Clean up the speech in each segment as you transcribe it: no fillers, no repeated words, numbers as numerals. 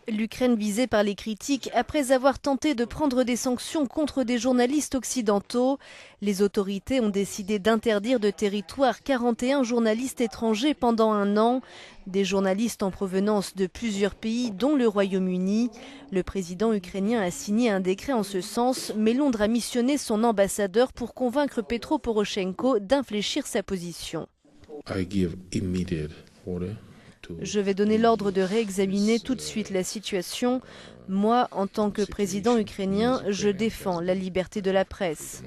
L'Ukraine visée par les critiques après avoir tenté de prendre des sanctions contre des journalistes occidentaux. Les autorités ont décidé d'interdire de territoire 41 journalistes étrangers pendant un an. Des journalistes en provenance de plusieurs pays, dont le Royaume-Uni. Le président ukrainien a signé un décret en ce sens, mais Londres a missionné son ambassadeur pour convaincre Petro Poroshenko d'infléchir sa position. Je vais donner l'ordre de réexaminer tout de suite la situation. Moi, en tant que président ukrainien, je défends la liberté de la presse.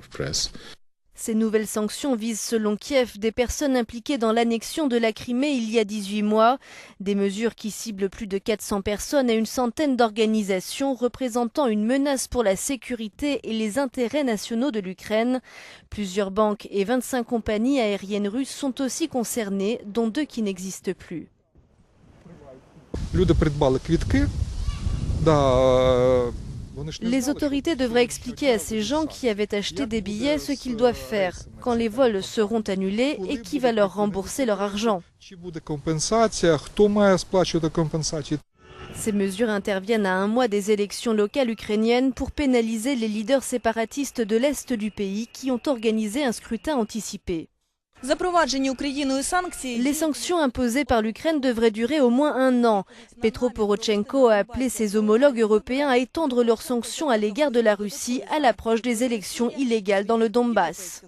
Ces nouvelles sanctions visent, selon Kiev, des personnes impliquées dans l'annexion de la Crimée il y a 18 mois. Des mesures qui ciblent plus de 400 personnes et une centaine d'organisations représentant une menace pour la sécurité et les intérêts nationaux de l'Ukraine. Plusieurs banques et 25 compagnies aériennes russes sont aussi concernées, dont 2 qui n'existent plus. Les autorités devraient expliquer à ces gens qui avaient acheté des billets ce qu'ils doivent faire quand les vols seront annulés et qui va leur rembourser leur argent. Ces mesures interviennent à un mois des élections locales ukrainiennes pour pénaliser les leaders séparatistes de l'Est du pays qui ont organisé un scrutin anticipé. Les sanctions imposées par l'Ukraine devraient durer au moins un an. Petro Poroshenko a appelé ses homologues européens à étendre leurs sanctions à l'égard de la Russie à l'approche des élections illégales dans le Donbass.